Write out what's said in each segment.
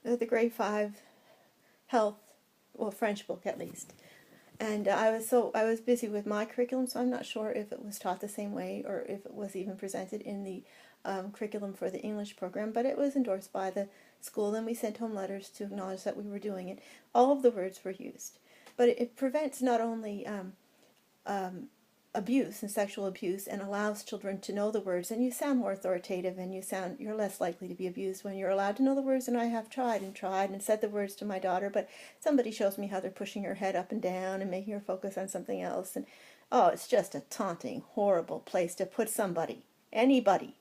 the grade 5 health, well, French book at least. And I was busy with my curriculum, so I'm not sure if it was taught the same way or if it was even presented in the curriculum for the English program, but it was endorsed by the school, and we sent home letters to acknowledge that we were doing it. All of the words were used. But it prevents not only abuse and sexual abuse, and allows children to know the words, and you sound more authoritative, and you're less likely to be abused when you're allowed to know the words. And I have tried and said the words to my daughter, but somebody shows me how they're pushing her head up and down and making her focus on something else, and oh, it's just a taunting, horrible place to put somebody, anybody,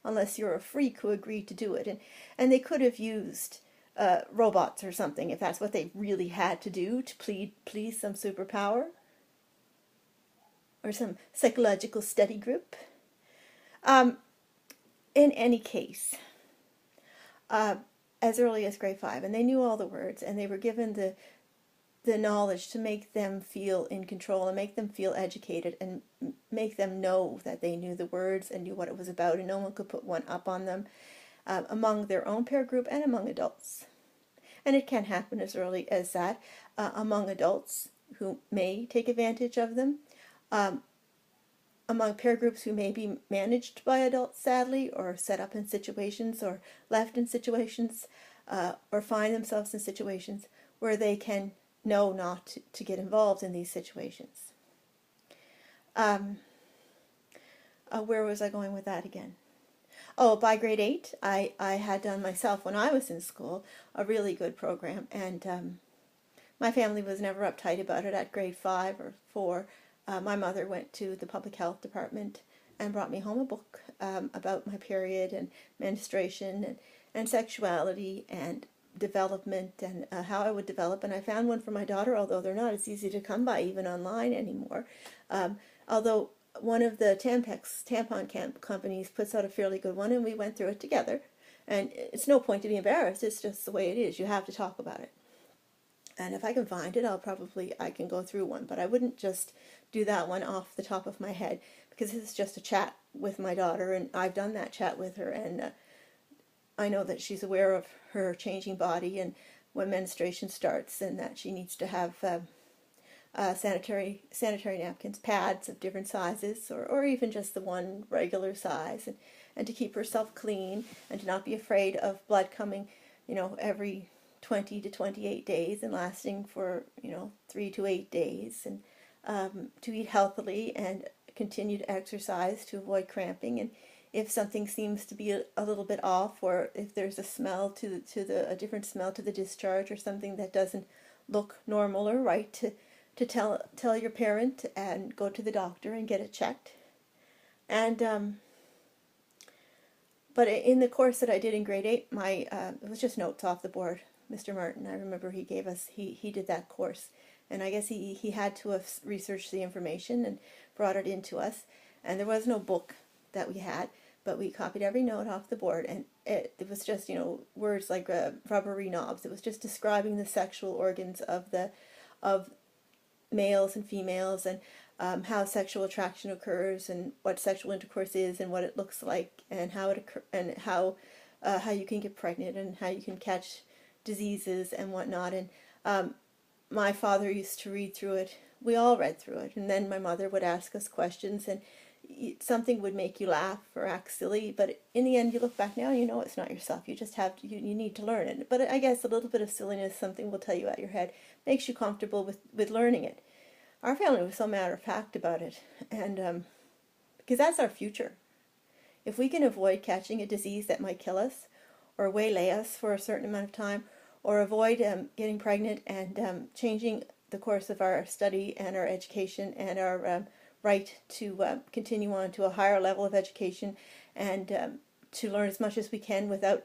unless you're a freak who agreed to do it. And they could have used robots or something if that's what they really had to do to please some superpower or some psychological study group. In any case, as early as grade 5, and they knew all the words, and they were given the knowledge to make them feel in control and make them feel educated and make them know that they knew the words and knew what it was about, and no one could put one up on them among their own peer group and among adults. And it can happen as early as that among adults who may take advantage of them, among peer groups who may be managed by adults, sadly, or set up in situations or left in situations or find themselves in situations where they can know not to get involved in these situations. Where was I going with that again? Oh, by grade 8, I had done myself, when I was in school, a really good program, and my family was never uptight about it. At grade 5 or 4, my mother went to the public health department and brought me home a book about my period and menstruation and sexuality and development and how I would develop. And I found one for my daughter, although they're not as easy to come by even online anymore. Although one of the tampon companies puts out a fairly good one, and we went through it together. And it's no point to be embarrassed. It's just the way it is. You have to talk about it. And if I can find it, I can go through one. But I wouldn't just do that one off the top of my head, because this is just a chat with my daughter, and I've done that chat with her, and I know that she's aware of her changing body and when menstruation starts, and that she needs to have sanitary napkins, pads of different sizes, or even just the one regular size, and to keep herself clean and to not be afraid of blood coming, every 20 to 28 days and lasting for 3 to 8 days, and to eat healthily and continue to exercise to avoid cramping. And if something seems to be a little bit off, or if there's a smell a different smell to the discharge, or something that doesn't look normal or right, to tell your parent and go to the doctor and get it checked. And but in the course that I did in grade 8, it was just notes off the board. Mr. Martin, I remember he did that course, and I guess he had to have researched the information and brought it into us. And there was no book that we had, but we copied every note off the board, and it was just words like rubbery knobs. It was just describing the sexual organs of males and females, and how sexual attraction occurs, and what sexual intercourse is, and what it looks like, and how it occurs, and how you can get pregnant, and how you can catch diseases and whatnot. And my father used to read through it. We all read through it, and then my mother would ask us questions, and something would make you laugh or act silly, but in the end you look back now and it's not yourself. You just have to, you need to learn it. But I guess a little bit of silliness, something will tell you out your head, makes you comfortable with learning it. Our family was so matter of fact about it, and because that's our future. If we can avoid catching a disease that might kill us or waylay us for a certain amount of time, or avoid getting pregnant and changing the course of our study and our education and our right to continue on to a higher level of education, and to learn as much as we can without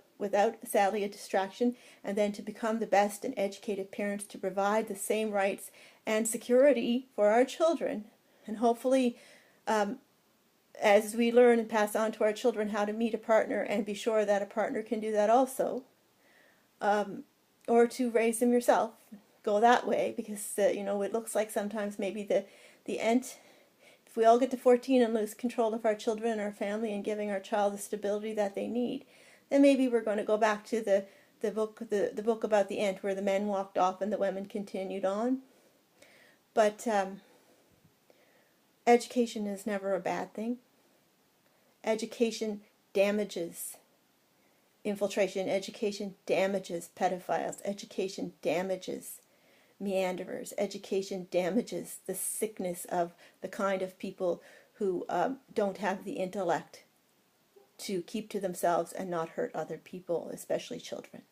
sadly a distraction, and then to become the best and educated parents to provide the same rights and security for our children. And hopefully as we learn and pass on to our children how to meet a partner and be sure that a partner can do that also, or to raise them yourself, go that way, because it looks like sometimes maybe the end. If we all get to 14 and lose control of our children and our family and giving our child the stability that they need, then maybe we're going to go back to the book about the ant where the men walked off and the women continued on. But education is never a bad thing. Education damages infiltration. Education damages pedophiles. Education damages meanderers. Education damages the sickness of the kind of people who don't have the intellect to keep to themselves and not hurt other people, especially children.